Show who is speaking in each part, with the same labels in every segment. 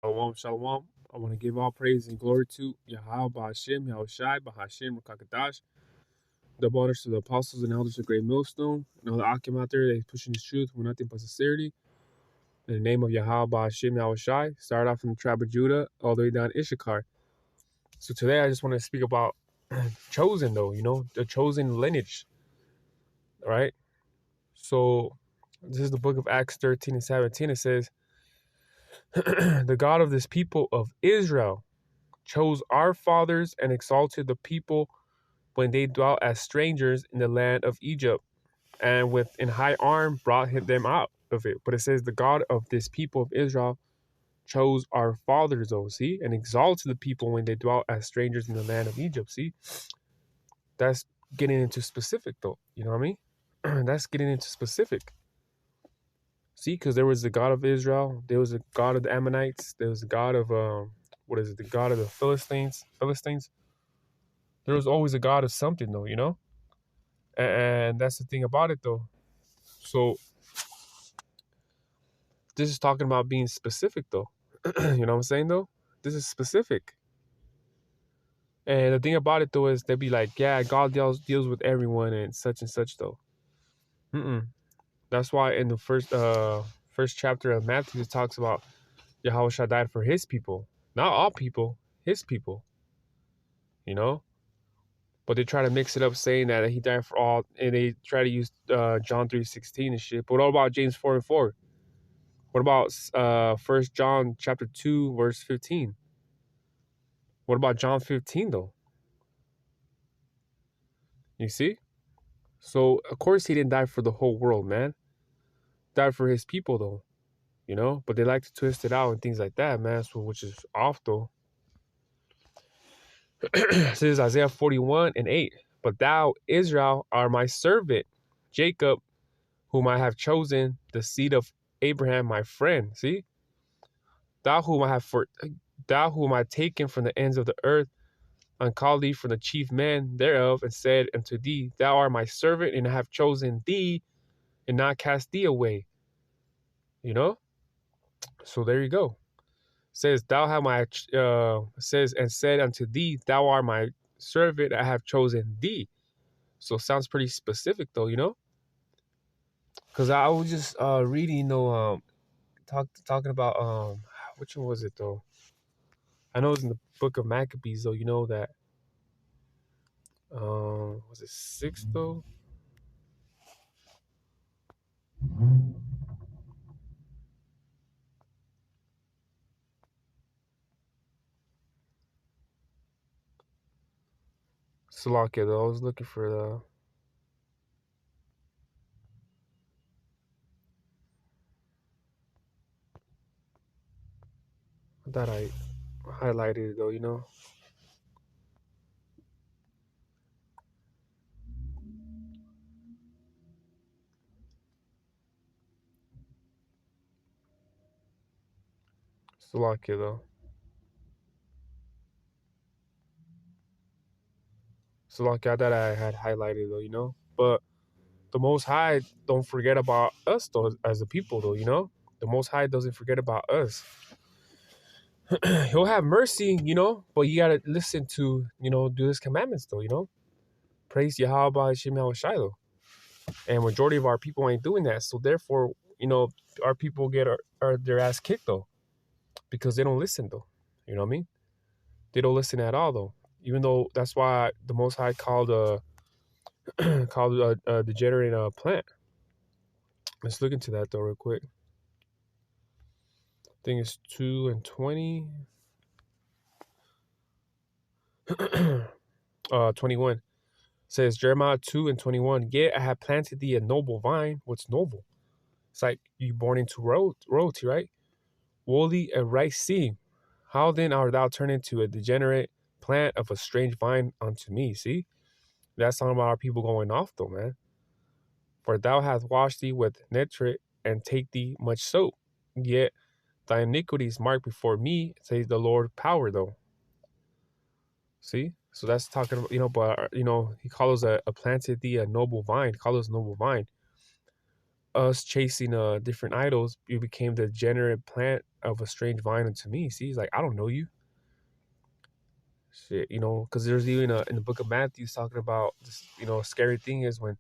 Speaker 1: Shalom, shalom. I want to give all praise and glory to Yahweh, Ba'ashem, Yahushai, Bahashem, Rakakadash. Double honors to the apostles and elders of Great Millstone, and all the Akim out there that is pushing this truth with nothing but sincerity. In the name of Yahweh, Ba'ashem, Yahushai, start off from the tribe of Judah all the way down to Issachar. So today I just want to speak about chosen, though, the chosen lineage, right? So this is the book of Acts 13 and 17. It says, the God of this people of Israel chose our fathers and exalted the people when they dwelt as strangers in the land of Egypt, and with an high arm brought them out of it. But it says the God of this people of Israel chose our fathers, see, and exalted the people when they dwelt as strangers in the land of Egypt. See, that's getting into specific, though. You know what I mean? That's getting into specific. See, because there was the God of Israel, there was the God of the Ammonites, there was the God of the God of the Philistines. There was always a God of something, though, and that's the thing about it, though. So this is talking about being specific, though. You know what I'm saying, though? This is specific. And the thing about it, though, is they'd be like, yeah, God deals with everyone and such, though. That's why in the first chapter of Matthew, it talks about Yahushua died for his people. Not all people, his people. But they try to mix it up saying that he died for all, and they try to use John 3:16 and shit. But what about James 4:4? What about 1 John chapter 2, verse 15? What about John 15, though? You see? So, of course, he didn't die for the whole world, man. He died for his people, though. But they like to twist it out and things like that, man. So, which is off, though. This is Isaiah 41:8. But thou, Israel, are my servant, Jacob, whom I have chosen, the seed of Abraham, my friend. See? Thou whom I have taken from the ends of the earth, and called thee from the chief men thereof, and said unto thee, thou art my servant, and I have chosen thee, and not cast thee away. So there you go. Says said unto thee, thou art my servant, I have chosen thee. So it sounds pretty specific, though, because I was just reading, talking about which one was it, though? I know it's in the book of Maccabees, though. That was it 6, though? Slovakia, though. I was looking for that I highlighted it, though. Slovakia, though. Slovakia that I had highlighted, though. But the Most High don't forget about us, though, as a people, though, The Most High doesn't forget about us. He'll have mercy, but you gotta listen to, do his commandments, though, Praise Yahweh Shem Yahushai, though. And majority of our people ain't doing that. So therefore, our people get their ass kicked, though, because they don't listen, though. You know what I mean? They don't listen at all, though. Even though that's why the Most High called a degenerate plant. Let's look into that, though, real quick. I think it's 2 and 20. 21 says Jeremiah 2 and 21. Yet I have planted thee a noble vine. What's noble? It's like you born into royalty, right? Woolly and right seed. How then art thou turned into a degenerate plant of a strange vine unto me? See? That's talking about our people going off, though, man. For thou hast washed thee with nitrate and take thee much soap. Yet thy iniquity is marked before me, says the Lord power, though. See? So that's talking about, but, he calls a planted thee a noble vine. He calls us noble vine. us chasing different idols, you became the generate plant of a strange vine unto me. See, he's like, I don't know you. Shit, because there's even in the book of Matthew talking about this, scary thing is when,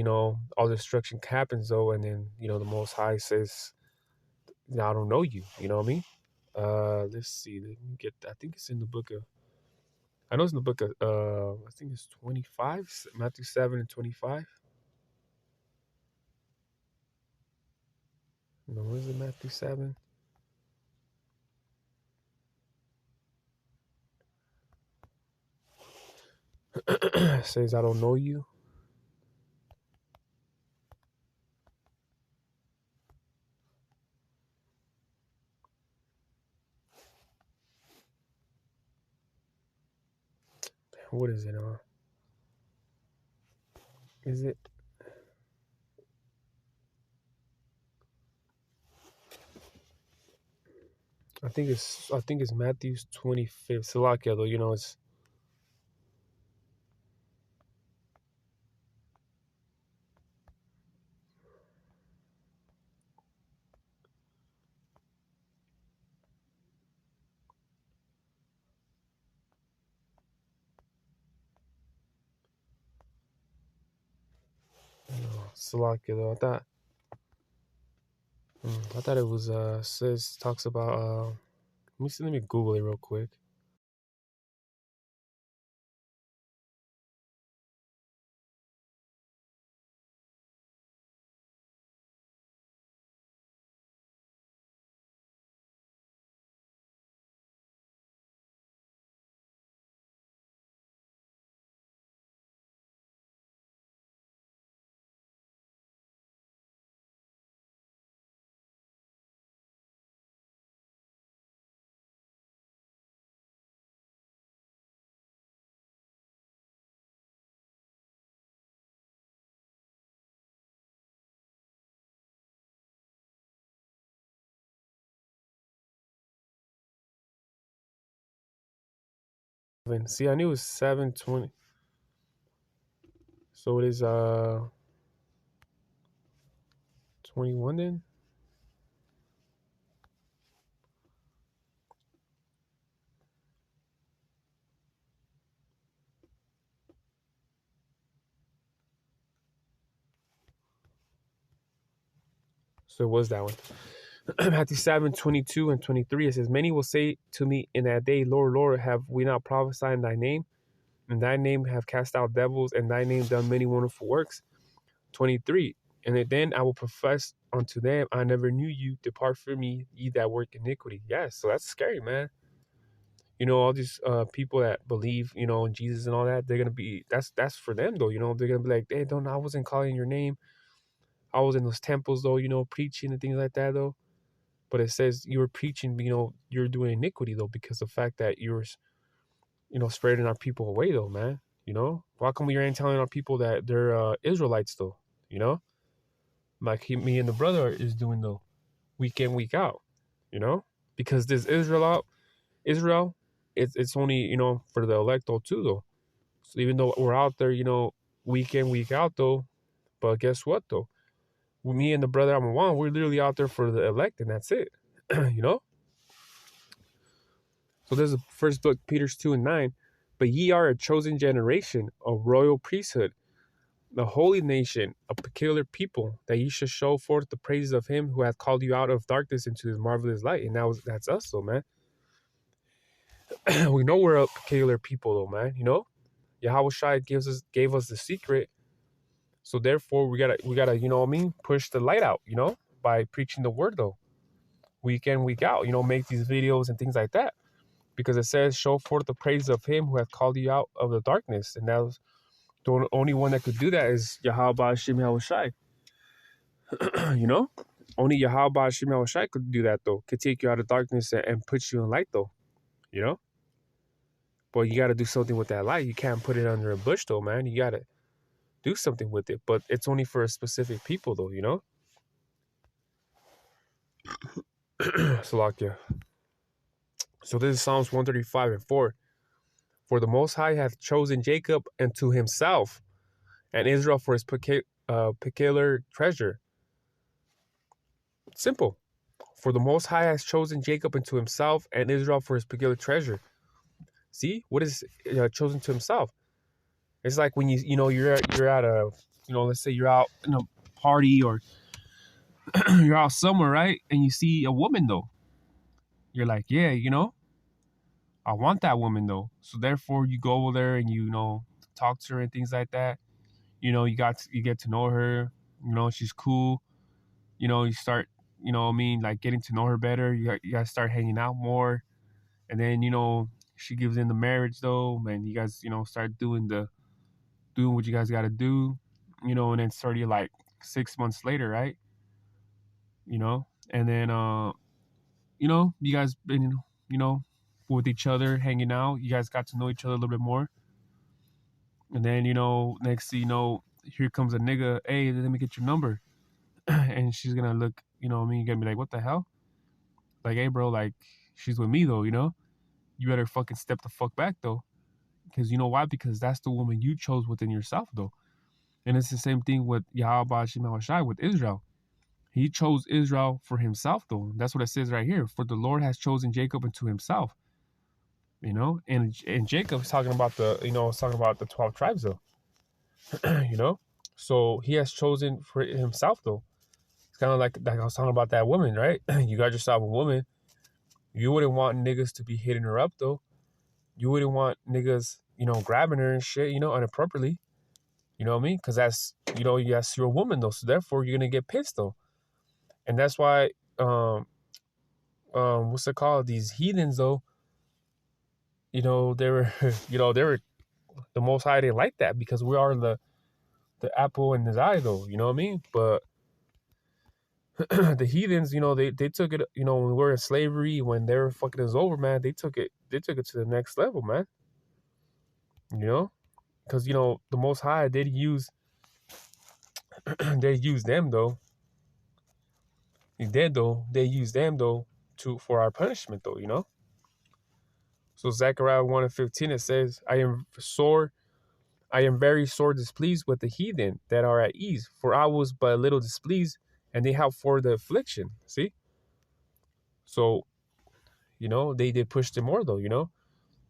Speaker 1: all destruction happens though, and then, the Most High says, I don't know you. You know what I mean? Let's see. Let me get, I think it's in the book of, I know it's in the book of, I think it's 25, Matthew 7:25. No, is it Matthew 7? It says, I don't know you. What is it? Is it? I think it's Matthew's 25th. Salakia though, it's Salakia though. I thought it was says talks about let me Google it real quick. See, I knew it was 7:20. So it is 21 then? So it was that one. Matthew 7:22 and 23. It says, many will say to me in that day, Lord, Lord, have we not prophesied in thy name? In thy name have cast out devils, and thy name done many wonderful works. 23. And then I will profess unto them, I never knew you. Depart from me, ye that work iniquity. Yes, so that's scary, man. All these people that believe, in Jesus and all that, they're gonna be that's for them though. They're gonna be like, hey, don't I wasn't calling your name. I was in those temples though, preaching and things like that though. But it says you were preaching, you're doing iniquity though, because the fact that you're, spreading our people away though, man. Why come we ain't telling our people that they're Israelites though? Like me and the brother is doing though, week in, week out. Because this Israel, it's only for the elect though too though. So even though we're out there, week in, week out though, but guess what though? Me and the brother I'm one, we're literally out there for the elect, and that's it. you know. So there's the first book, Peter 2:9. But ye are a chosen generation, a royal priesthood, the holy nation, a peculiar people, that ye should show forth the praises of him who hath called you out of darkness into his marvelous light. And that's us though, man. We know we're a peculiar people though, man. Yahweh Shai gave us the secret. So therefore we gotta, push the light out, by preaching the word though. Week in, week out, make these videos and things like that. Because it says, show forth the praise of him who hath called you out of the darkness. And that was the only one that could do that is Yahweh Hashem Yahushai. Only Yahweh Hashem Yahushai could do that though. Could take you out of darkness and put you in light though. But you gotta do something with that light. You can't put it under a bush though, man. You gotta do something with it. But it's only for a specific people though, Salakia. So this is Psalms 135:4. For the Most High hath chosen Jacob unto himself, and Israel for his peculiar treasure. Simple. For the Most High has chosen Jacob unto himself and Israel for his peculiar treasure. See, what is chosen to himself? It's like when you're at a let's say you're out in a party or you're out somewhere, right? And you see a woman though. You're like, yeah, I want that woman though. So therefore you go over there and talk to her and things like that. You get to know her, she's cool. You start, like getting to know her better. You guys start hanging out more. And then, she gives in the marriage though, and you guys, start doing what you guys gotta do, and then start you like 6 months later, right? And then you guys been, with each other, hanging out. You guys got to know each other a little bit more. And then, next thing you know, here comes a nigga, hey, let me get your number. And she's gonna look, you're gonna be like, what the hell? Like, hey bro, like she's with me though, you better fucking step the fuck back though. Because you know why? Because that's the woman you chose within yourself though. And it's the same thing with Yahweh Shai with Israel. He chose Israel for himself though. That's what it says right here. For the Lord has chosen Jacob unto himself. And Jacob's talking about the 12 tribes though. So he has chosen for himself though. It's kind of like I was talking about that woman, right? You got yourself a woman. You wouldn't want niggas to be hitting her up though. You wouldn't want niggas, grabbing her and shit, inappropriately. You know what I mean? Because that's, yes, you're a woman though. So therefore you're gonna get pissed though. And that's why what's it called? These heathens though, they were they were the Most High didn't like that because we are the apple in his eye though, you know what I mean? But the heathens, they took it, when we were in slavery, when they were fucking us over, man, they took it to the next level, man. Because the Most High did use they used them though. He did though. They used them though for our punishment though, So Zechariah 1:15 it says, I am very sore displeased with the heathen that are at ease, for I was but a little displeased, and they have for the affliction. See? So, they did push them more though,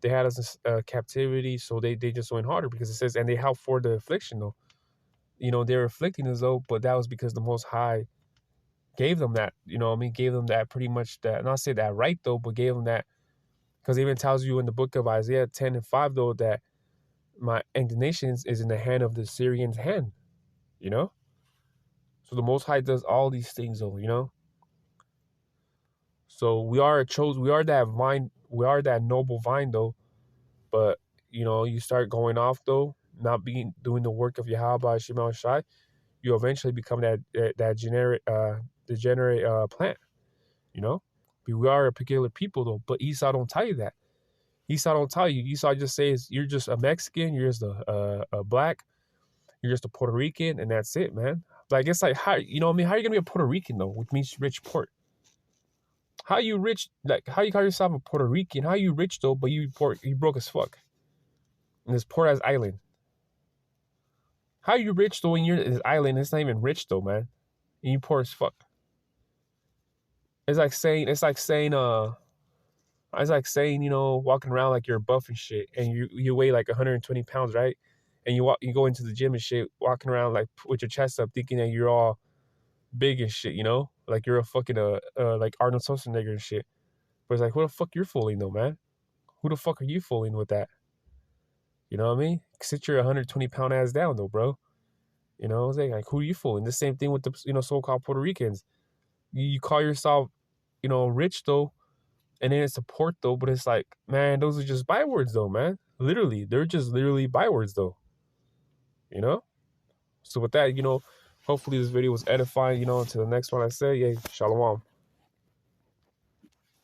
Speaker 1: They had us in captivity, so they just went harder because it says, and they have for the affliction though. They're afflicting us though, but that was because the Most High gave them that, gave them that pretty much that, not say that right though, but gave them that, because it even tells you in the book of Isaiah 10:5 though, that my indignation is in the hand of the Syrian's hand, So the Most High does all these things though, So we are that vine, we are that noble vine though, but you start going off though, not doing the work of Yahweh Shema Shai, you eventually become that degenerate plant, We are a peculiar people though, but Esau don't tell you that. Esau don't tell you. Esau just says you're just a Mexican, you're just a black, you're just a Puerto Rican, and that's it, man. Like it's like how How are you gonna be a Puerto Rican though, which means rich port? How you rich? Like how you call yourself a Puerto Rican? How you rich though, but you broke as fuck in this poor ass island? How you rich though when you're in this island? It's not even rich though, man. And you poor as fuck. It's like saying, walking around like you're buff and shit, and you weigh like 120 pounds, right? And you go into the gym and shit, walking around like with your chest up, thinking that you're all big and shit, like you're a fucking like Arnold Schwarzenegger and shit. But it's like, who the fuck you're fooling though, man? Who the fuck are you fooling with that? You know what I mean? Sit your 120-pound ass down though, bro. It's like who are you fooling? The same thing with the so-called Puerto Ricans. You call yourself, rich though, and then it's support though, but it's like, man, those are just bywords though, man. Literally, they're just literally bywords though. So with that, hopefully this video was edifying, until the next one I say, yeah, shalom.